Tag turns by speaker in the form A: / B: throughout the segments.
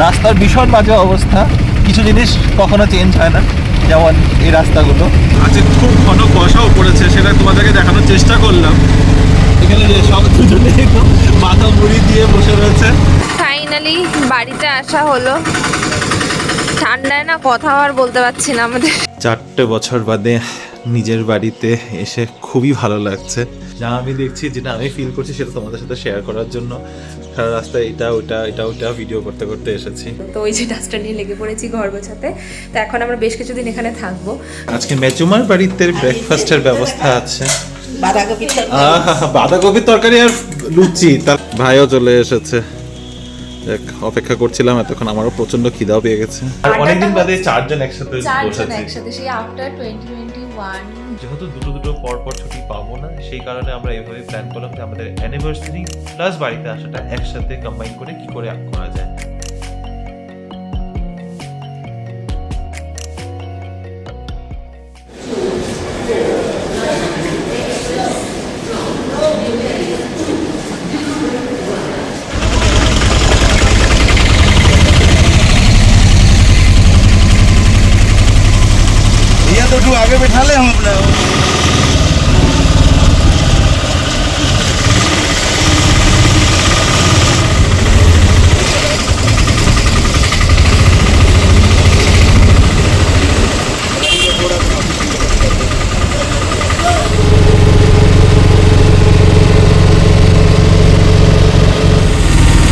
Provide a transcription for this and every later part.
A: রাস্তার ভীষণ বাজে অবস্থা, কিছু জিনিস কখনো চেঞ্জ হয় না, যেমন এই রাস্তাগুলো। আজকে খুব ঘন কুয়াশাও পড়েছে, সেটা তোমাদেরকে দেখানোর চেষ্টা করলাম। এখানে যে সব দুজনে মাথা মুড়ি দিয়ে বসে রয়েছে।
B: ফাইনালি বাড়িতে আসা হলো। ঠান্ডায় না কথাও আর বলতে পারছি না আমাদের।
A: 4টে বছর বাদে নিজের বাড়িতে এসে খুবই ভালো লাগছে। যা আমি দেখছি, যেটা আমি ফিল করছি, সেটা তোমাদের সাথে শেয়ার করার জন্য সারা রাস্তায় এটা ওটা ভিডিও করতে করতে এসেছি।
B: তো ওই যে ডাস্টার নিয়ে লেগে পড়েছি ঘর গোছাতে। তো এখন আমরা বেশ কিছুদিন এখানে থাকবো।
A: আজকে মেজুমার বাড়িতে ব্রেকফাস্টের ব্যবস্থা আছে। বাঁধাকপির তরকারি আর লুচি। তার ভাইও চলে এসেছে। অপেক্ষা করছিলাম এতক্ষণ, আমারও প্রচন্ড খিদাও পেয়ে গেছে। আর অনেকদিন বাদে চারজন একসাথে বসেছি।
B: সেই আফটার 2021।
A: যেহেতু দুটো পর ছুটি পাবো না, সেই কারণে আমরা এইভাবে প্ল্যান করলাম যে আমাদের অ্যানিভার্সারি প্লাস বাড়িতে আসাটা একসাথে কম্বাইন করে কি করে করা যায়।
C: तो आगे बैठा ले हम अपने।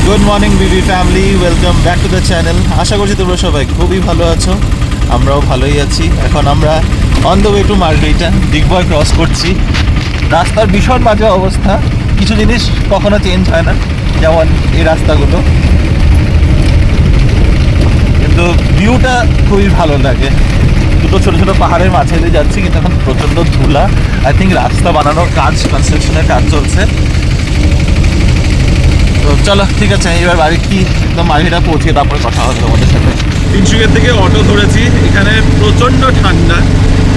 A: Good morning BB family, welcome back to the channel. আশা করছি তোমরা সবাই খুবই ভালো আছো, আমরাও ভালোই আছি। এখন আমরা on the way to Margherita Digboi cross করছি। রাস্তার ভীষণ বাজে অবস্থা, কিছু জিনিস কখনো চেঞ্জ হয় না, যেমন এই রাস্তাগুলো, কিন্তু ভিউটা খুবই ভালো লাগে। দুটো ছোটো ছোটো পাহাড়ের মাঝে দিয়ে যাচ্ছি, কিন্তু এখন প্রচণ্ড ধুলা। আই থিঙ্ক রাস্তা বানানোর কাজ, কনস্ট্রাকশনের কাজ চলছে। তো চলো, ঠিক আছে, এবার বাড়ি কি একদম মার্গেরিটা পৌঁছে তারপরে কথা হবে তোমাদের সাথে। তিনশুকের থেকে অটো ধরেছি। এখানে প্রচণ্ড ঠান্ডা,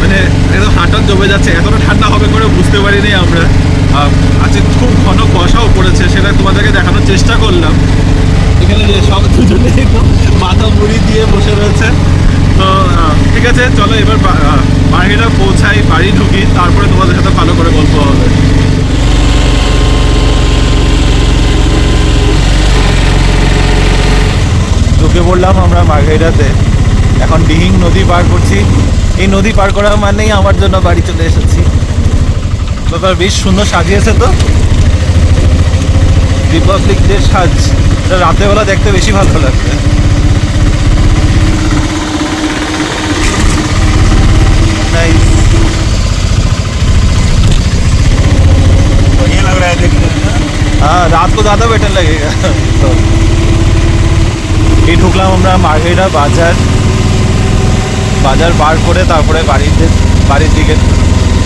A: মানে একদম হাঁটার জমে যাচ্ছে। এতটা ঠান্ডা হবে করে বুঝতে পারিনি আমরা। আজকে খুব ঘন কুয়াশাও পড়েছে, সেটা তোমাদেরকে দেখানোর চেষ্টা করলাম। এখানে যে সব দুজনে মাথা মুড়ি দিয়ে বসে রয়েছে। তো ঠিক আছে, চলো এবার মার্গেরিটা পৌঁছাই, বাড়ি ঢুকি, তারপরে তোমাদের সাথে ভালো করে গল্প হবে। ঢুকে পড়লাম আমরা মার্গেরিটাতে। এখন দিহিং নদী পার করছি। এই নদী পার করা মানেই আমার জন্য বাড়ি চলে এসেছি। ব্যাপার বেশ সুন্দর সাজিয়েছে তো, রিপাবলিক ডে সাজ। রাতেরবেলা দেখতে বেশি ভালো লাগবে।
C: बढ़िया लग रहा है देखने में।
A: हाँ, रात को ज़्यादा बेटर लगेगा। तो এই ঢুকলাম আমরা মার্গেরিটা বাজার পার করে তারপরে বাড়ির দিকে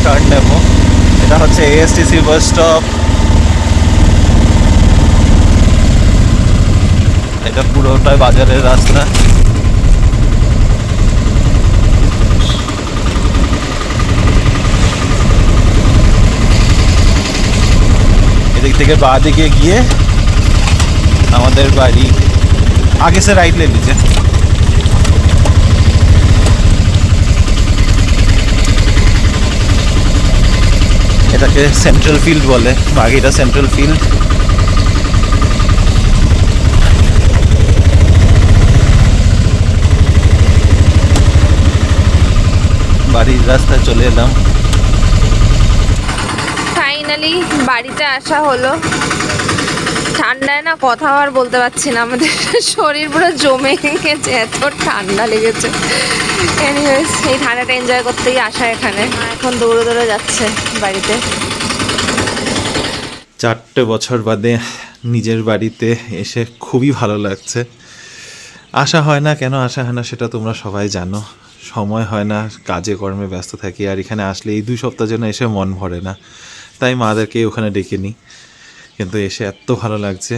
A: টার্ন নেব। এটা হচ্ছে এএসটিসি বাস স্টপ। এটা পুরোটাই বাজারের রাস্তা। এদিক থেকে বাঁ দিকে গিয়ে আমাদের বাড়ি। आगे से राइट ले लीजिए। এটাকে সেন্ট্রাল ফিল্ড বলে, মার্গেরিটা সেন্ট্রাল ফিল্ড। বাড়ির রাস্তায় চলে এলাম।
B: ফাইনালি বাড়িতে আসা হলো। ঠান্ডায় না কথাও আর বলতে পারছি না, আমাদের শরীর পুরো জমে গেছে, এত ঠান্ডা লেগেছে। এনিওয়েজ, এই ঠান্ডাটা এনজয় করতেই আসা এখানে। এখন দৌড়ে দৌড়ে যাচ্ছে বাড়িতে।
A: 4টে বছর বাদে নিজের বাড়িতে এসে খুবই ভালো লাগছে। আসা হয় না, কেন আসা হয় না সেটা তোমরা সবাই জানো। সময় হয় না, কাজে কর্মে ব্যস্ত থাকি। আর এখানে আসলে এই 2 সপ্তাহ জন্য এসে মন ভরে না, তাই মাদেরকে ওখানে ডেকে নিই। কিন্তু এসে এত ভালো লাগছে।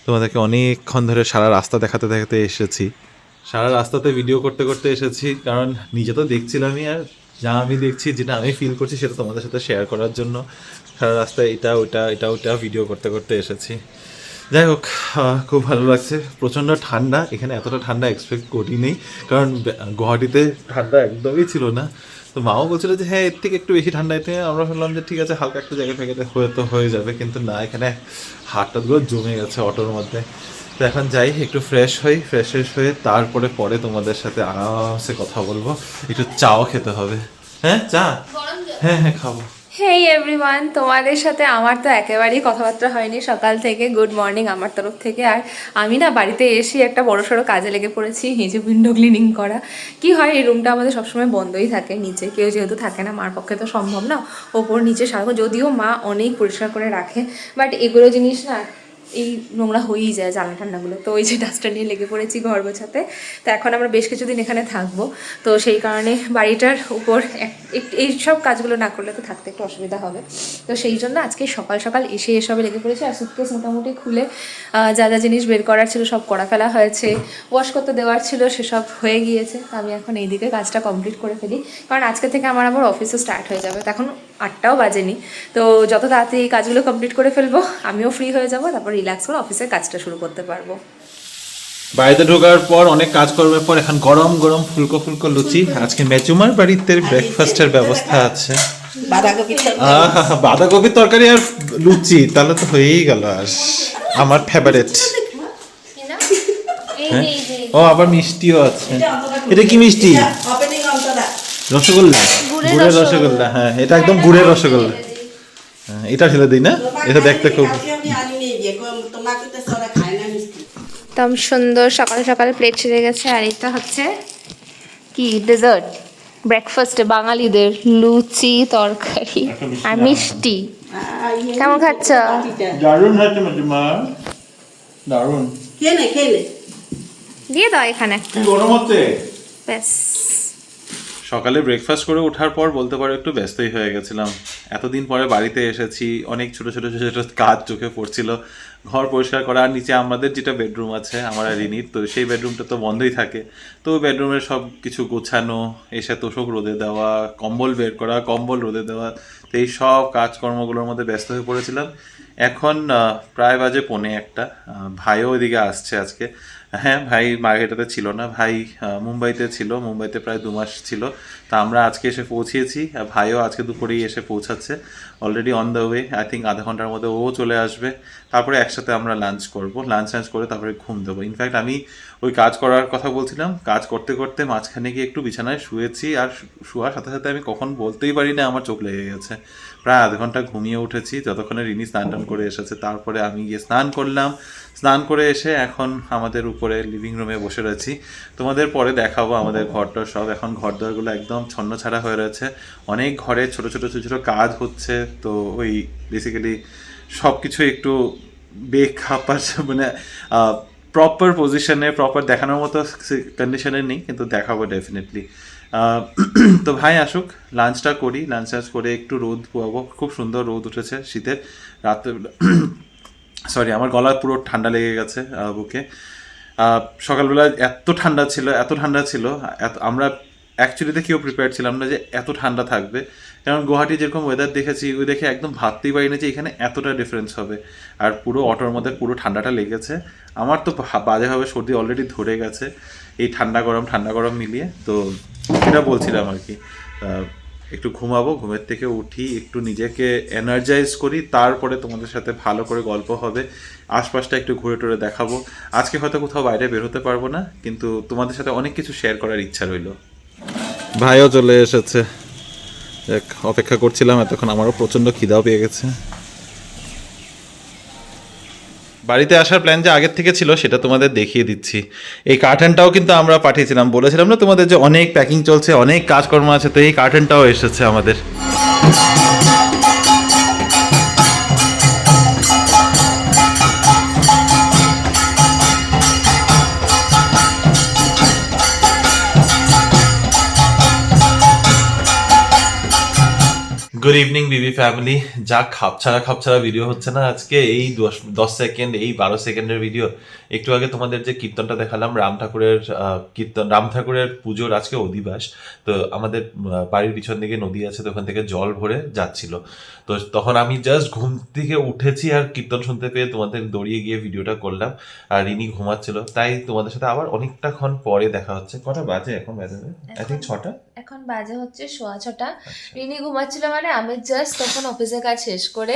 A: তোমাদেরকে অনেকক্ষণ ধরে সারা রাস্তা দেখাতে দেখাতে এসেছি। সারা রাস্তাতে ভিডিও করতে করতে এসেছি, কারণ নিজে তো দেখছিলামই, আর যা আমি দেখছি, যেটা আমি ফিল করছি, সেটা তোমাদের সাথে শেয়ার করার জন্য সারা রাস্তায় এটা ওটা ভিডিও করতে করতে এসেছি। যাই হোক, খুব ভালো লাগছে। প্রচণ্ড ঠান্ডা এখানে, এতটা ঠান্ডা এক্সপেক্ট করিনি, কারণ গুয়াহাটিতে ঠান্ডা একদমই ছিল না। তো মাও বলছিল যে হ্যাঁ এর থেকে একটু বেশি ঠান্ডা, এতে আমরা ভাবলাম যে ঠিক আছে হালকা একটু জায়গা ফেঁকে হয়ে যাবে, কিন্তু না, এখানে হাতটাগুলো জমে গেছে অটোর মধ্যে। তো এখন যাই একটু ফ্রেশ হয়ে তারপরে তোমাদের সাথে আরামসে কথা বলবো। একটু চাও খেতে হবে। হ্যাঁ চা, হ্যাঁ খাবো।
B: হেই এভরিওয়ান, তোমাদের সাথে আমার তো একেবারেই কথাবার্তা হয়নি সকাল থেকে। গুড মর্নিং আমার তরফ থেকে। আর আমি না বাড়িতে এসে একটা বড়সড় কাজে লেগে পড়েছি, নিচে উইন্ডো ক্লিনিং করা। কি হয়, এই রুমটা আমাদের সবসময় বন্ধই থাকে, নিচে কেউ যেহেতু থাকে না, মার পক্ষে তো সম্ভব না ওপর নিচে সারাক্ষণ, যদিও মা অনেক পরিষ্কার করে রাখে, বাট এগুলো জিনিস না এই নোংরা হয়েই যায় জানলা ঠান্ডাগুলো। তো ওই যে ডাস্টার নিয়ে লেগে পড়েছি ঘর গোছাতে। তো এখন আমরা বেশ কিছুদিন এখানে থাকবো, তো সেই কারণে বাড়িটার উপর এই সব কাজগুলো না করলে তো থাকতে একটু অসুবিধা হবে। তো সেই জন্য আজকে সকাল সকাল এসে এসবে লেগে পড়েছি। আর সুটকেস মোটামুটি খুলে যা যা জিনিস বের করার ছিল সব করা ফেলা হয়েছে, ওয়াশ করতে দেওয়ার ছিল সেসব হয়ে গিয়েছে। তো আমি এখন এইদিকে কাজটা কমপ্লিট করে ফেলি, কারণ আজকে থেকে আমার আবার অফিসও স্টার্ট হয়ে যাবে। তো এখন 8টাও বাজেনি, তো যত তাড়াতাড়ি এই কাজগুলো কমপ্লিট করে ফেলবো আমিও ফ্রি হয়ে যাবো, তারপর রিল্যাক্স করে অফিসের কাজটা শুরু করতে পারবো।
A: বাড়িতে ঢোকার পর অনেক কাজ করবার পর এখন গরম গরম ফুলকো ফুলকো লুচি। আজকে মেচুমার বাড়িতে ব্রেকফাস্টের ব্যবস্থা আছে। বাঁধাকপির তরকারি আর লুচি, তাহলে তো হয়েই গেল। আর আমার ফেভারিট। ও আবার মিষ্টিও আছে। এটা কি মিষ্টি? রসগোল্লা, গুড়ের রসগোল্লা। হ্যাঁ এটা একদম গুড়ের রসগোল্লা। হ্যাঁ এটা ঢেলে দিই না, এটা দেখতে খুব
B: একদম সুন্দর সকাল সকাল প্লেট ছেড়ে গেছে। আর এটা হচ্ছে কি ডেজার্ট, ব্রেকফাস্টে বাঙালিদের লুচি তরকারি আর মিষ্টি। কেমন খাচ্ছ?
A: দারুণ হয়েছে মেচুমা, দারুণ।
C: খেলে
B: দিয়ে দাও এখানে একটা,
A: গরম হচ্ছে।
B: ব্যাস।
A: সকালে ব্রেকফাস্ট করে ওঠার পর বলতে পারো একটু ব্যস্তই হয়ে গেছিলাম। এতদিন পরে বাড়িতে এসেছি, অনেক ছোট ছোট কাজ চোখে পড়ছিল। ঘর পরিষ্কার করা, আর নিচে আমাদের যেটা বেডরুম আছে আমার আর রিনির, তো সেই বেডরুমটা তো বন্ধই থাকে। তো বেডরুমের সব কিছু গোছানো, এসে তোষক রোদে দেওয়া, কম্বল বের করা, কম্বল রোদে দেওয়া, তো এই সব কাজকর্মগুলোর মধ্যে ব্যস্ত হয়ে পড়েছিলাম। এখন প্রায় বাজে 1:45। ভাইও ওইদিকে আসছে আজকে। হ্যাঁ ভাই মার্কেটেতে ছিল না, ভাই মুম্বাইতে ছিল, মুম্বাইতে প্রায় 2 মাস ছিল। তা আমরা আজকে এসে পৌঁছিয়েছি, ভাইও আজকে দুপুরেই এসে পৌঁছাচ্ছে, already on the way. I think আধা ঘন্টার মধ্যে ও চলে আসবে। তারপরে একসাথে আমরা লাঞ্চ করবো, লাঞ্চ করে তারপরে ঘুম দেবো। ইনফ্যাক্ট আমি ওই কাজ করার কথা বলছিলাম, কাজ করতে করতে মাঝখানে গিয়ে একটু বিছানায় শুয়েছি, আর শোয়ার সাথে সাথে আমি কখন বলতেই পারি না আমার চোখ লেগে গেছে। প্রায় আধ ঘন্টা ঘুমিয়ে উঠেছি, যতক্ষণে রিনি স্নান টান করে এসেছে। তারপরে আমি গিয়ে স্নান করলাম, স্নান করে এসে এখন আমাদের উপরে লিভিং রুমে বসে রয়েছি। তোমাদের পরে দেখাবো আমাদের ঘরটা সব। এখন ঘর দরগুলো একদম ছন্নছাড়া হয়ে রয়েছে, অনেক ঘরে ছোট ছোট কাজ হচ্ছে। তো ওই বেসিক্যালি সব কিছু একটু বেখাপ্পা, মানে প্রপার পজিশনে, প্রপার দেখানোর মতো কন্ডিশনে নেই, কিন্তু দেখাবো ডেফিনেটলি। তো ভাই আসুক, লাঞ্চটা করি, লাঞ্চ করে একটু রোদ পোয়াবো। খুব সুন্দর রোদ উঠেছে শীতের রাত্রেবেলা। সরি, আমার গলা পুরো ঠান্ডা লেগে গেছে বুকে। সকালবেলা এত ঠান্ডা ছিল, আমরা অ্যাকচুয়ালিতে কেউ প্রিপেয়ার ছিলাম না যে এত ঠান্ডা থাকবে। কারণ গুয়াহাটি যেরকম ওয়েদার দেখেছি, ওই দেখে একদম ভাবতেই পারি না যে এখানে এতটা ডিফারেন্স হবে। আর পুরো অটোর মধ্যে পুরো ঠান্ডাটা লেগেছে। আমার তো বাজেভাবে সর্দি অলরেডি ধরে গেছে এই ঠান্ডা গরম মিলিয়ে। তো এটা বলছিলাম আর কি, একটু ঘুমাবো, ঘুমের থেকে উঠি, একটু নিজেকে এনার্জাইজ করি, তারপরে তোমাদের সাথে ভালো করে গল্প হবে, আশপাশটা একটু ঘুরে টুরে দেখাবো। আজকে হয়তো কোথাও বাইরে বের হতে পারবো না, কিন্তু তোমাদের সাথে অনেক কিছু শেয়ার করার ইচ্ছা রইল। ভাইও চলে এসেছে, অপেক্ষা করছিলাম এতক্ষণ, আমারও প্রচণ্ড খিদাও পেয়ে গেছে। বাড়িতে আসার প্ল্যান যে আগের থেকে ছিল সেটা তোমাদের দেখিয়ে দিচ্ছি। এই কার্টেনটাও কিন্তু আমরা পাঠিয়েছিলাম, বলেছিলাম না তোমাদের যে অনেক প্যাকিং চলছে, অনেক কাজকর্ম আছে, তো এই কার্টেনটাও এসেছে আমাদের। গুড ইভিনিং বিবি ফ্যামিলি। যা খাপছাড়া ভিডিও হচ্ছে না আজকে, এই 10 সেকেন্ড, এই 12 সেকেন্ডের ভিডিও। একটু আগে তোমাদের যে কীর্তনটা দেখালাম, রাম ঠাকুরের পুজোর আজকে অধিবাস। তো আমাদের বাড়ির পিছন দিকে নদী আছে, তো ওখান থেকে জল ভরে যাচ্ছিল। তো তখন আমি জাস্ট ঘুম থেকে উঠেছি আর কীর্তন শুনতে পেয়ে তোমাদের দৌড়িয়ে গিয়ে ভিডিওটা করলাম। আর রিনি ঘুমাচ্ছিল, তাই তোমাদের সাথে আবার অনেকটাক্ষণ পরে দেখা হচ্ছে। কটা বাজে এখন? বাজে আই থিঙ্ক 6টা।
B: এখন বাজে হচ্ছে 6:15। রিনি ঘুমাচ্ছিল, মানে আমি জাস্ট তখন অফিসের কাজ শেষ করে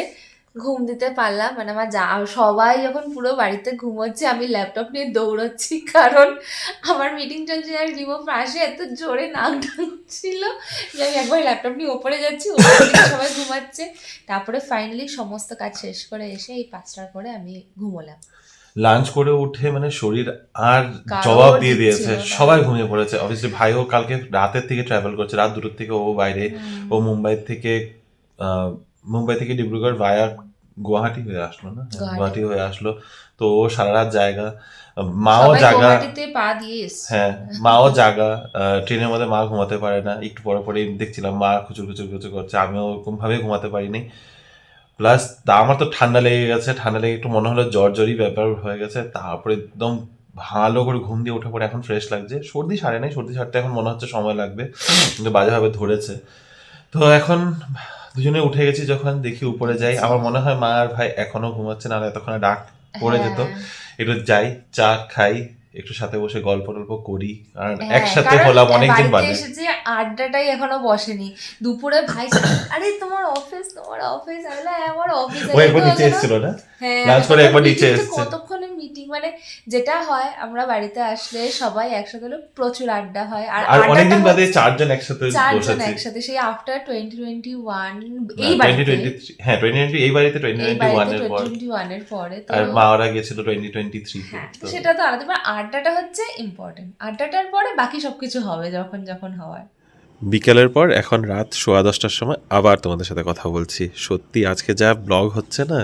B: ঘুম দিতে পারলাম। মানে আমার সবাই যখন পুরো বাড়িতে ঘুমোচ্ছে, আমি ল্যাপটপ নিয়ে দৌড়চ্ছি, কারণ আমার মিটিং চলছে। আর রিমো পাশে এত জোরে নাক ডাকছিল যে আমি একবার ল্যাপটপ নিয়ে ওপরে যাচ্ছি, ওপরে দিকে সবাই ঘুমাচ্ছে। তারপরে ফাইনালি সমস্ত কাজ শেষ করে এসে এই 5টার পরে আমি ঘুমোলাম।
A: লাঞ্চ করে উঠে মানে শরীর আর
B: কারোর
A: জবাব দিয়ে দিয়েছে,
B: দিচ্ছিল না।
A: সবাই ঘুমিয়ে পড়েছে। অবভিয়াসলি ভাইও কালকে রাতের থেকে ট্রাভেল করছে, রাত 2টোর থেকে ও বাইরে। ও মুম্বাই থেকে ডিব্রুগড় ভায়া গুয়াহাটি হয়ে আসলো না, গুয়াহাটি হয়ে আসলো। তো ও সারা রাত জায়গা, মাও
B: সবাই
A: জাগা।
B: গুয়াহাটিতে পা দিয়ে এসছে।
A: হ্যাঁ, মাও জাগা। ট্রেনের মধ্যে মা ঘুমাতে পারে না, একটু পরে পরে দেখছিলাম মা খুচুর করছে, আমিও ওরকম ভাবে ঘুমাতে পারিনি। প্লাস আমার তো ঠান্ডা লেগে গেছে, ঠান্ডা লেগে একটু মনে হলো জ্বরই ব্যাপার হয়ে গেছে। তারপরে একদম ভালো করে ঘুম দিয়ে উঠে পড়ে এখন ফ্রেশ লাগছে। সর্দি সারে নাই, সর্দি সারতে এখন মনে হচ্ছে সময় লাগবে, কিন্তু বাজেভাবে ধরেছে। তো এখন দুজনে উঠে গেছি, যখন দেখি উপরে যাই, আমার মনে হয় মা আর ভাই এখনো ঘুমাচ্ছে, না এতক্ষণে ডাক পড়ে যেত। একটু যাই, চা খাই, একটু সাথে বসে গল্প টল্প করি, আর একসাথে হলাম অনেকদিন বাদে।
B: এসেছে, আড্ডাটাই এখনো বসেনি। দুপুরে ভাই আরে তোমার অফিস আমার অফিস।
A: ও একবার নিচে এসেছিল না, লাঞ্চ করে একবার নিচে এসেছে।
B: কতক্ষণে মিটিং, মানে যেটা হয় আমরা বাড়িতে আসলে সবাই একসাথে হলে প্রচুর আড্ডা হয়।
A: আর অনেকদিন বাদে 4জন একসাথে বসেছি,
B: একসাথে, সেই আফটার 2021 এই বাড়িতে।
A: 2023, হ্যাঁ 2020 এই বাড়িতে 2021 এর পর।
B: 2021 এর পরে
A: আর মা ওরা গেছিল 2023 তে।
B: তো সেটা তো আলাদা, বাট আড্ডাটা হচ্ছে ইম্পর্টেন্ট। আড্ডাটার পরে বাকি সবকিছু হবে যখন হওয়ার।
A: বিকেলের পর এখন রাত 10:15টার সময় আবার তোমাদের সাথে কথা বলছি। সত্যি আজকে যা ব্লগ হচ্ছে না,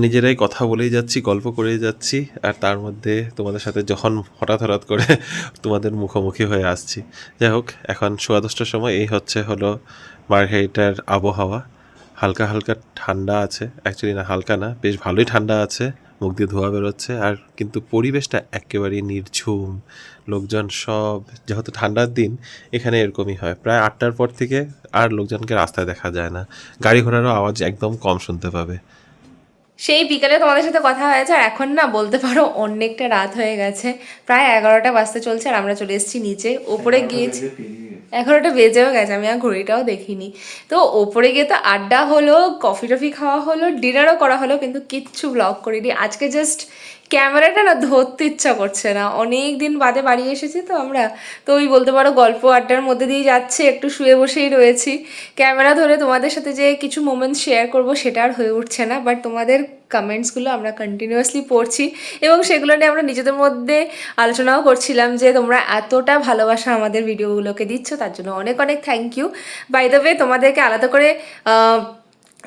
A: নিজেরাই কথা বলেই যাচ্ছি, গল্প করেই যাচ্ছি, আর তার মধ্যে তোমাদের সাথে যখন হঠাৎ করে তোমাদের মুখোমুখি হয়ে আসছি। যাই হোক, এখন 10:15টার সময় এই হলো মার্ঘেরিটার আবহাওয়া। হালকা ঠান্ডা আছে, অ্যাকচুয়ালি না হালকা না, বেশ ভালোই ঠান্ডা আছে, মুখ দিয়ে ধোঁয়া বেরোচ্ছে। আর কিন্তু পরিবেশটা একেবারেই নির্ঝুম, লোকজন সব, যেহেতু ঠান্ডার দিন এখানে এরকমই হয়। প্রায় 8টার পর থেকে আর লোকজনকে রাস্তায় দেখা যায় না, গাড়ি ঘোড়ারও আওয়াজ একদম কম শুনতে পাবে।
B: সেই বিকালে তোমাদের সাথে কথা হয়েছে, আর এখন না বলতে পারো অনেকটা রাত হয়ে গেছে, প্রায় 11টা বাজতে চলছে। আর আমরা চলে এসেছি নিচে, ওপরে গিয়েছি 11টা বেজেও গেছে, আমি আর ঘড়িটাও দেখিনি। তো ওপরে গিয়ে তো আড্ডা হলো, কফি টফি খাওয়া হলো, ডিনারও করা হলো, কিন্তু কিচ্ছু ব্লগ করিনি আজকে। জাস্ট ক্যামেরাটা না ধরতে ইচ্ছা করছে না, অনেক দিন বাদে বাড়ি এসেছি তো আমরা, তো ওই বলতে পারো গল্প আড্ডার মধ্যে দিয়ে যাচ্ছে, একটু শুয়ে বসেই রয়েছি। ক্যামেরা ধরে তোমাদের সাথে যে কিছু মোমেন্টস শেয়ার করব সেটা আর হয়ে উঠছে না, বাট তোমাদের কমেন্টসগুলো আমরা কন্টিনিউয়াসলি পড়ছি, এবং সেগুলো নিয়ে আমরা নিজেদের মধ্যে আলোচনাও করছিলাম যে তোমরা এতটা ভালোবাসা আমাদের ভিডিওগুলোকে দিচ্ছ, তার জন্য অনেক thank you. By the way, তোমাদেরকে আলাদা করে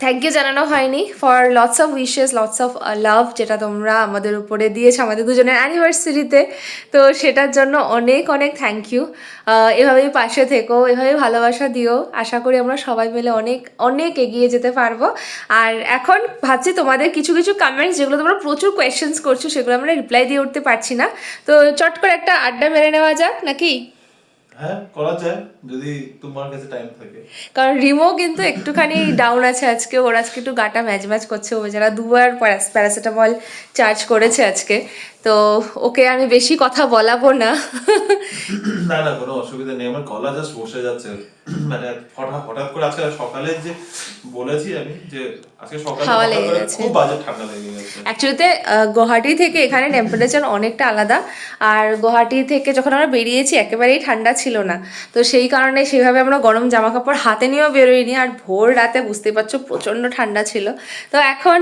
B: থ্যাংক ইউ জানানো হয়নি for lots of wishes, lots of love, যেটা তোমরা আমাদের উপরে দিয়েছো আমাদের দুজনের অ্যানিভার্সারিতে। তো সেটার জন্য অনেক থ্যাংক ইউ। এভাবেই পাশে থেকো, এভাবেই ভালোবাসা দিও। আশা করি আমরা সবাই মিলে অনেক এগিয়ে যেতে পারবো। আর এখন ভাবছি তোমাদের কিছু কমেন্টস, যেগুলো তোমরা প্রচুর কোয়েশ্চেন্স করছো, সেগুলো আমরা রিপ্লাই দিয়ে উঠতে পারছি না। তো চট করে একটা আড্ডা মেরে নেওয়া যাক নাকি?
A: হ্যাঁ, করা যায় যদি তোমার কাছে টাইম থাকে।
B: কারণ রিমো কিন্তু একটুখানি ডাউন আছে আজকে, ওর আজকে একটু গাটা ম্যাচ করছে। ও যারা 2বার প্যারাসিটামল চার্জ করেছে আজকে, তো ওকে আমি বেশি কথা বলাবো না।
A: না কোনো অসুবিধা নেই, আমার গলা জাস্ট বসে যাচ্ছে। মানে হঠাৎ করে আজকে সকালে যে বলেছি আমি যে আজকে সকালে
B: হাওয়া লেগে গেছে,
A: খুব বাজে ঠান্ডা লেগে গেছে।
B: অ্যাকচুয়ালিতে গুয়াহাটি থেকে এখানে টেম্পারেচার অনেকটা আলাদা। আর গুয়াহাটি থেকে যখন আমরা বেরিয়েছি একেবারেই ঠান্ডা ছিল না, তো সেই কারণে সেভাবে আমরা গরম জামা কাপড় হাতে নিয়েও বেরোইনি। আর ভোর রাতে বুঝতেই পারছো প্রচণ্ড ঠান্ডা ছিল। তো এখন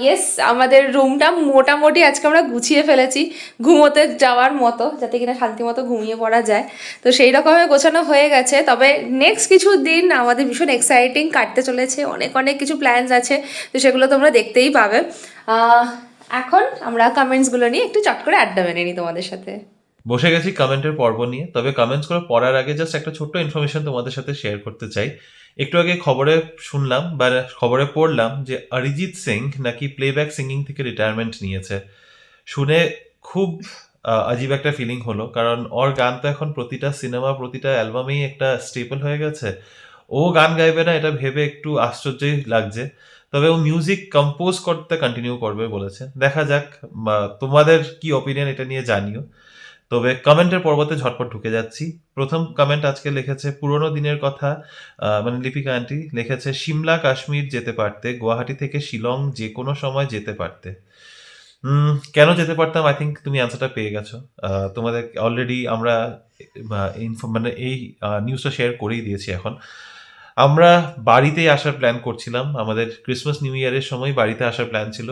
B: ইয়েস, আমাদের রুমটা মোটামুটি আজকে আমরা গুছিয়ে ফেলেছি ঘুমোতে যাওয়ার মতো, যাতে কিনা শান্তি মতো ঘুমিয়ে পড়া যায়। তো সেই রকমের গোছানো হয়ে গেছে। তবে নেক্সট কিছু দিন আমাদের ভীষণ এক্সাইটিং কাটতে চলেছে, অনেক কিছু প্ল্যানস আছে, তো সেগুলো তোমরা দেখতেই পাবে। এখন আমরা কমেন্টসগুলো নিয়ে একটু চট করে আড্ডা মেনে নিই তোমাদের সাথে।
A: বসে গেছি কমেন্টের পর্ব নিয়ে। তবে কমেন্টসগুলো পড়ার আগে জাস্ট একটা ছোট্ট ইনফরমেশন তোমাদের সাথে শেয়ার করতে চাই। একটু আগে খবরে শুনলাম বা খবরে পড়লাম যে অরিজিৎ সিং নাকি প্লেব্যাক সিঙ্গিং থেকে রিটায়ারমেন্ট নিয়েছে। শুনে খুব আজীব একটা ফিলিং হলো, কারণ ওর গান তো এখন প্রতিটা সিনেমা প্রতিটা অ্যালবামেই একটা স্টেপল হয়ে গেছে। ও গান গাইবে না এটা ভেবে একটু আশ্চর্যই লাগছে। তবে ও মিউজিক কম্পোজ করতে কন্টিনিউ করবে বলেছে, দেখা যাক। তোমাদের কি অপিনিয়ন এটা নিয়ে জানিও। তবে কমেন্টের পর্বতে ঝটপট ঢুকে যাচ্ছি। প্রথম কমেন্ট আজকে লিখেছে পুরোনো দিনের কথা, মানে লিপিকা আন্টি লিখেছে, সিমলা কাশ্মীর যেতে পারতে, গুয়াহাটি থেকে শিলং যে কোনো সময় যেতে পারতে। কেন যেতে পারতাম? আই থিঙ্ক তুমি অ্যান্সারটা পেয়ে গেছো। তোমাদের অলরেডি আমরা মানে এই নিউজটা শেয়ার করেই দিয়েছি। এখন আমরা বাড়িতেই আসার প্ল্যান করছিলাম, আমাদের ক্রিসমাস নিউ ইয়ারের সময় বাড়িতে আসার প্ল্যান ছিল।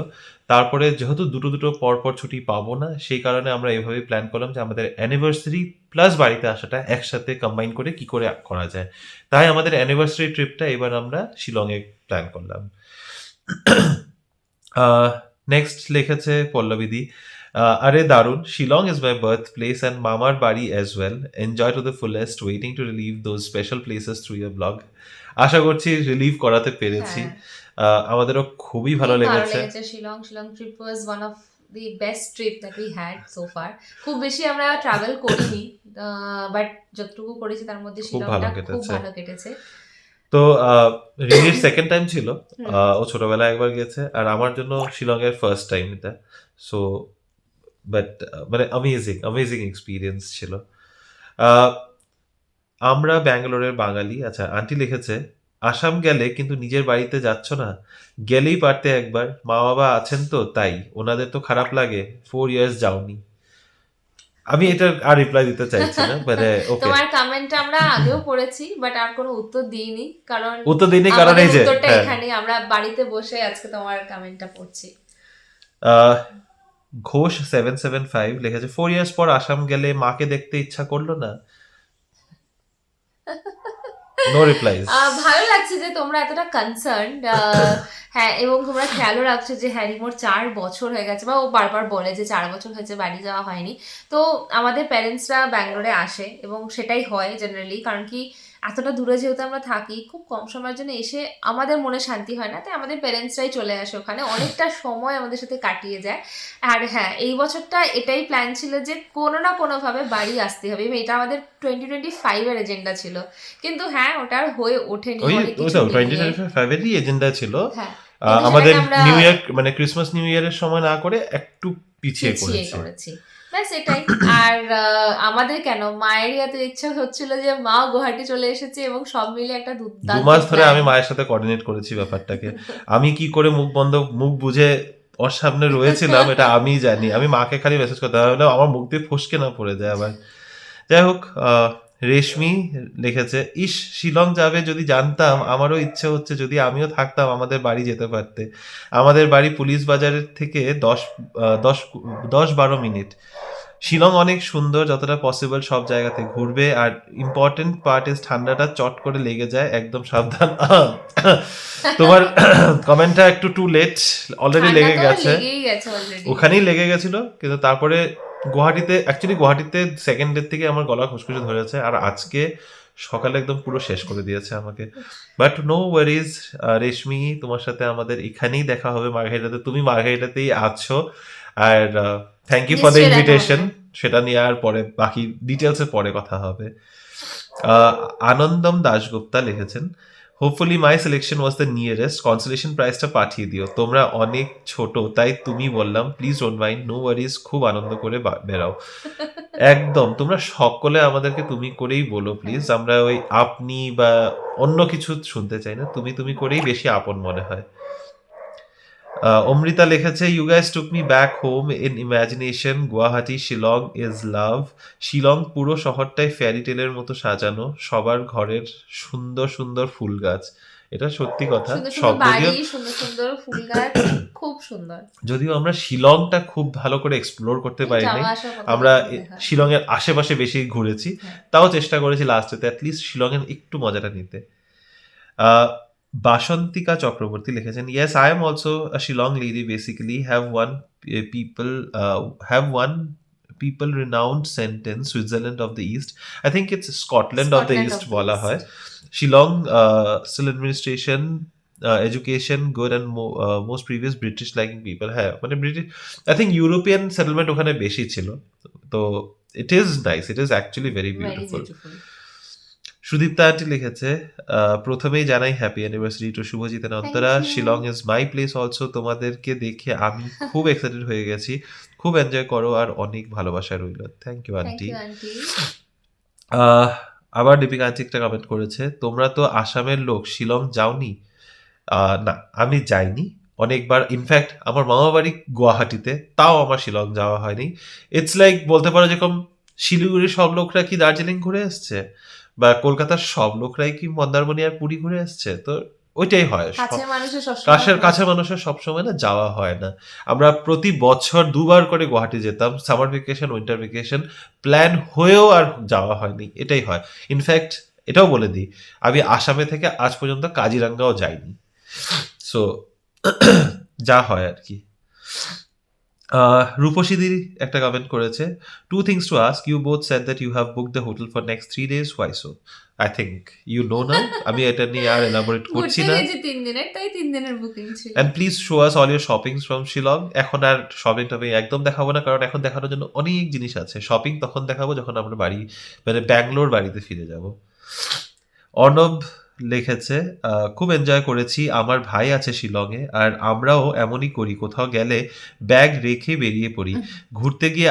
A: তারপরে যেহেতু দুটো পর ছুটি পাবো না, সেই কারণে আমরা এভাবেই প্ল্যান করলাম যে আমাদের অ্যানিভার্সারি প্লাস বাড়িতে আসাটা একসাথে কম্বাইন করে কি করে করা যায়। তাই আমাদের অ্যানিভার্সারি ট্রিপটা এবার আমরা শিলংয়ে প্ল্যান করলাম। নেক্সট লিখেছে পল্লবীদি, আরে দারুণ, Shillong is my birth place and মামার বাড়ি as well, enjoy to the fullest, waiting to relive those special places through your blog. আশা করছি রিলিভ করাতে পেরেছি। আমাদেরও খুবই ভালো লেগেছে।
B: Shillong trip was one of the best trip that we had so far. খুব বেশি আমরা ট্রাভেল করিনি, বাট যতটুকু করেছি তার মধ্যে শিলংটা খুব ভালো কেটেছে।
A: তো রিনির সেকেন্ড টাইম ছিল, ও ছোটবেলায় একবার গেছে, আর আমার জন্য শিলং এর ফার্স্ট টাইম এটা। সো বাট মানে অ্যামেজিং এক্সপিরিয়েন্স ছিল। আমরা ব্যাঙ্গালোরের বাঙালি। আচ্ছা, আন্টি লিখেছে, আসাম গেলে কিন্তু নিজের বাড়িতে যাচ্ছ না, গেলেই পারতে একবার, মা বাবা আছেন তো তাই, ওনাদের তো খারাপ লাগে 4 ইয়ার্স যাওনি। আমি এটা আর রিপ্লাই দিতে চাইছি না, মানে ওকে।
B: তোমার কমেন্ট আমরা আগেও পড়েছি, বাট আর কোনো উত্তর দিইনি, কারণ
A: এই যে
B: উত্তরটা এখানে আমরা বাড়িতে বসে আজকে তোমার কমেন্টটা পড়ছি।
A: ঘোষ 775 লিখেছে, 4 ইয়ার্স পর আসাম গেলে মাকে দেখতে ইচ্ছা করলো না? No replies.
B: ভালো লাগছে যে তোমরা এতটা কনসার্নড, হ্যাঁ, এবং তোমরা খেয়ালও রাখছো যে হ্যাঁ রিমোর 4 বছর হয়ে গেছে, বা ও বারবার বলে যে 4 বছর হয়েছে বাড়ি যাওয়া হয়নি। তো আমাদের প্যারেন্টসরা ব্যাঙ্গালোরে আসে এবং সেটাই হয় জেনারেলি, কারণ কি এতটা দূরে যেহেতু আমরা থাকি, খুব কম সময়ের জন্য এসে আমাদের মনে শান্তি হয় না, তাই আমাদের প্যারেন্টসরাই চলে আসে ওখানে, অনেকটা সময় আমাদের সাথে কাটিয়ে যায়। আর হ্যাঁ, এই বছরটা এটাই প্ল্যান ছিল যে কোনো না কোনোভাবে বাড়ি আসতে হবে, এটা আমাদের 2025 এর এজেন্ডা ছিল, কিন্তু হ্যাঁ ওটা আর হয়ে ওঠেনি।
A: 2025 এরই এজেন্ডা ছিল,
B: হ্যাঁ,
A: আমাদের নিউ ইয়ার মানে ক্রিসমাস নিউ ইয়ারের সময় না করে একটু পিছিয়ে
B: করেছি, ব্যাস এটাই। আর আমাদের কেন, মায়েরই এত ইচ্ছা হচ্ছিল যে মা গুয়াহাটি চলে এসেছে, এবং সব মিলে একটা
A: 2 মাস ধরে আমি মায়ের সাথে কোঅর্ডিনেট করেছি ব্যাপারটাকে। আমি কি করে মুখ বুঝে ওর সামনে রয়েছিলাম এটা আমি জানি। আমি মাকে খালি মেসেজ করতে হবে, আমার মুখ দিয়ে ফসকে না পড়ে যায় আবার। যাই হোক, রেশমি লিখেছে, ইস শিলং যাবে যদি জানতাম, আমারও ইচ্ছে হচ্ছে যদি আমিও থাকতাম আমাদের বাড়ি যেতে পারতে। আমাদের বাড়ি পুলিশ বাজারের থেকে 10-12 মিনিট। শিলং অনেক সুন্দর, যতটা পসিবল সব জায়গাতে ঘুরবে, আর ইম্পর্টেন্ট পার্ট ইজ ঠান্ডাটা চট করে লেগে যায়, একদম সাবধান। তোমার কমেন্টটা একটু টু লেট, অলরেডি লেগে গেছে, ওখানেই লেগে গেছিল। কিন্তু তারপরে গুয়াহাটিতে সেকেন্ড ডে থেকে আমার গলা খুশখুশে ধরেছে, আর আজকে সকালে একদম পুরো শেষ করে দিয়েছে আমাকে। বাট নো ওয়ারিজ রেশমি, তোমার সাথে আমাদের এখানেই দেখা হবে মার্ঘেরিটাতে, তুমি মার্ঘেরিটাতেই আছো। আর thank you for the invitation, সেটা নিয়ে আর পরে বাকি ডিটেলসে পরে কথা হবে। আনন্দম দাশগুপ্তা লিখেছেন, hopefully my selection was the nearest, consolation প্রাইসটা পাঠিয়ে দিও, তোমরা অনেক ছোট তাই তুমি বললাম, please don't mind, no worries, খুব আনন্দ করে বেরাও। একদম, তোমরা সকলে আমাদেরকে তুমি করেই বলো প্লিজ, আমরা ওই আপনি বা অন্য কিছু শুনতে চাই না, তুমি করেই বেশি আপন মনে হয়। অমৃতা লিখেছে, you guys took me back home in imagination, Guwahati Shillong is love. Shillong পুরো শহরটাই ফ্যারি টেলের মতো সাজানো, সবার ঘরের সুন্দর সুন্দর ফুল গাছ। এটা সত্যি কথা,
B: সুন্দর ফুল গাছ, খুব সুন্দর।
A: যদিও আমরা শিলংটা খুব ভালো করে এক্সপ্লোর করতে পারিনি, আমরা শিলং এর আশেপাশে বেশি ঘুরেছি, তাও চেষ্টা করেছি লাস্টেতে অ্যাটলিস্ট শিলং এর একটু মজাটা নিতে। বাসন্তিকা চক্রবর্তী লিখেছেন, yes I am also a Shillong lady, basically have one people renowned sentence, Switzerland of the East. I think it's Scotland of the East বলা হয়। Shillong, still administration, education good and most previous British liking people হ্যাঁ মানে British I think European settlement ওখানে বেশি ছিল তো it is nice it is actually very
B: Very
A: beautiful
B: beautiful.
A: Sudipta auntie লিখেছে প্রথমেই জানাই happy anniversary to Shubhajit and Antara
B: Thank you.
A: Shillong is my place also তোমাদেরকে দেখে আমি খুব এক্সাইটেড হয়ে গেছি খুব এনজয় করো আর অনেক ভালোবাসা রইল thank you
B: Thank
A: auntie
B: you, auntie.
A: আবার দীপিকা আন্টি একটা কমেন্ট করেছে তোমরা তো আসামের লোক শিলং যাওনি না আমি যাইনি অনেকবার ইনফ্যাক্ট আমার মামা বাড়ি গুয়াহাটিতে তাও আমার শিলং যাওয়া হয়নি ইটস লাইক বলতে পারো যেরকম শিলিগুড়ির সব লোকরা কি দার্জিলিং ঘুরে এসছে বা কলকাতার সব লোকরাই কি মন্দারমণি আর পুরী ঘুরে এসছে তো ওইটাই হয়
B: কাছের মানুষের সবসময়
A: কাছের মানুষের সবসময় না যাওয়া হয় না আমরা প্রতি বছর দুবার করে গুয়াহাটি যেতাম summer vacation winter vacation plan হয়েও আর যাওয়া হয়নি এটাই হয় ইনফ্যাক্ট এটাও বলে দিই আমি আসামে থেকে আজ পর্যন্ত কাজিরাঙ্গাও যাইনি সো যা হয় আর কি রূপসী দিদি একটা কমেন্ট করেছে 2 things to ask you both said that you have booked the hotel for next 3 days why so I think you know now আমি এটা নিয়ে আর এলাবোরেট করছি
B: ঘুরতে
A: না
B: গেছি 3 দিনের তাই 3 দিনের বুকিং ছিল
A: and please show us all your shoppings from Shillong এখন আর শপিং টপিং একদম দেখাবো না কারণ এখন দেখানোর জন্য অনেক জিনিস আছে শপিং তখন দেখাবো যখন আমরা বাড়ি মানে ব্যাঙ্গালোর বাড়িতে ফিরে যাব অর্ণব লিখেছে খুব এনজয় করেছি আমার ভাই আছে শিলংয়ে আর আমরাও এমনই করি কোথাও গেলে ব্যাগ রেখে বেরিয়ে পড়ি ঘুরতে গিয়ে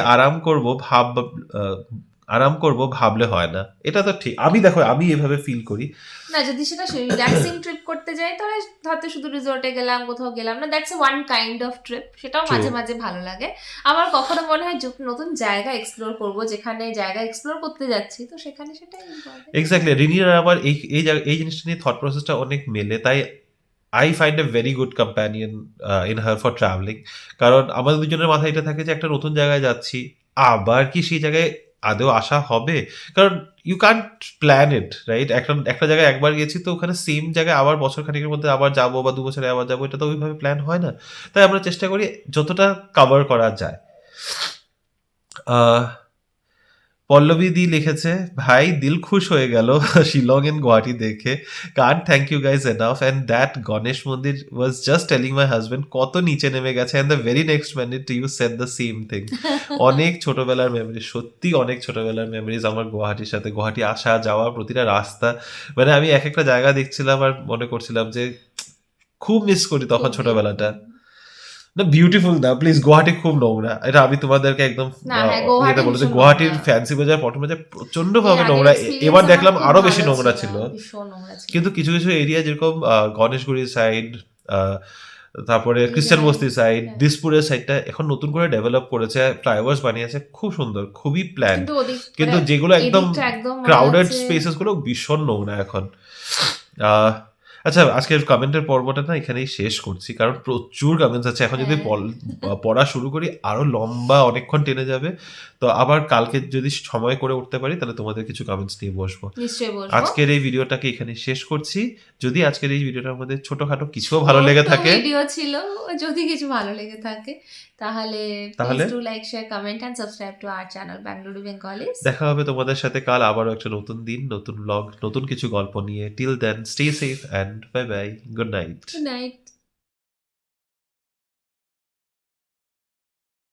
A: আরাম করব ভাবলে হয় না এটা তো ঠিক আমি এভাবে ফিল করি
B: না যদি সেটা রিল্যাক্সিং ট্রিপ করতে যাই তাহলে হয়তো শুধু রিসোর্টে গেলাম কোথাও গেলাম না that's one kind of trip সেটাও
A: True.
B: মাঝে মাঝে ভালো লাগে আমার কখনো মনে হয় নতুন জায়গা এক্সপ্লোর করব যেখানে জায়গা এক্সপ্লোর করতে যাচ্ছি তো সেখানে সেটাই important.
A: এক্স্যাক্টলি রিনির আবার এই জিনিসটা নিয়ে থট প্রসেসটা অনেক মেলে তাই I find a very good companion in her for travelling কারণ আমাদের দুজনের মাথায় এটা থাকে যে একটা নতুন জায়গায় যাচ্ছি আবার কি সেই জায়গায় আদৌ আসা হবে কারণ you can't plan it right একটা জায়গায় একবার গেছি তো ওখানে সেম জায়গায় আবার বছর খানিকের মধ্যে আবার যাবো বা 2 বছরে আবার যাবো এটা তো ওইভাবে প্ল্যান হয় না তাই আমরা চেষ্টা করি যতটা কভার করা যায় পল্লবী দি লিখেছে ভাই দিল খুশ হয়ে গেল শিলং এন্ড গুয়াহাটি দেখে can't thank you guys enough and that Ganesh mandir was just telling my husband কত নিচে নেমে গেছে and the very next minute you said the same thing অনেক ছোটবেলার মেমোরি সত্যি অনেক ছোটবেলার মেমোরিজ আমার গুয়াহাটির সাথে গুয়াহাটি আসা যাওয়া প্রতিটা রাস্তা মানে আমি এক একটা জায়গা দেখছিলাম আর মনে করছিলাম যে খুব মিস করি তখন ছোটবেলাটা না বিউটিফুল না প্লিজ গুয়াহাটি খুব নোংরা এটা আমি তোমাদেরকে একদম
B: না, হ্যাঁ, গুয়াহাটি
A: এটা বলেছি
B: ভীষণ
A: গুয়াহাটির
B: নোংরা।
A: ফ্যান্সি বাজার পটন বাজার প্রচন্ড ভাবে
B: আগের
A: নোংরা
B: experience
A: এবার
B: আমার
A: দেখলাম
B: খুব
A: আরো বেশি
B: ভালো
A: নোংরা ছিল
B: ভীষণ নোংরা ছিল
A: কিন্তু কিছু কিছু এরিয়া যেরকম গণেশগুড়ি সাইড তারপরে খ্রিস্টান বস্তি সাইড
B: হ্যাঁ।
A: দিসপুরের সাইডটা এখন নতুন করে ডেভেলপ করেছে ফ্লাইওভার্স বানিয়েছে খুব সুন্দর খুবই প্ল্যান
B: কিন্তু ওদিক
A: কিন্তু
B: মানে
A: যেগুলো একদম
B: এদিকটা একদম মনে
A: ক্রাউডেড
B: হচ্ছে-
A: স্পেসেস গুলো ভীষণ নোংরা এখন আচ্ছা আজকের কমেন্টের পর্বটা না এখানেই শেষ করছি কারণ প্রচুর কমেন্টস আছে এখন যদি পড়া শুরু করি আরো লম্বা অনেকক্ষণ টেনে যাবে তো আবার কালকে যদি সময় করে উঠতে পারি তাহলে তোমাদের কিছু কমেন্টস নিয়ে বসবো
B: নিশ্চয়ই বলবো
A: আজকের এই ভিডিওটাকে এখানে শেষ করছি যদি আজকের এই ভিডিওটার মধ্যে ছোটখাটো কিছুও ভালো লেগে থাকে
B: ভিডিও ছিল যদি কিছু ভালো লেগে থাকে তাহলে please do like share comment and subscribe to our channel Bengaluru Bengalis
A: দেখা হবে তোমাদের সাথে কাল আবারও একটা নতুন দিন নতুন ব্লগ নতুন কিছু গল্প নিয়ে till then stay safe and bye bye good night
B: good night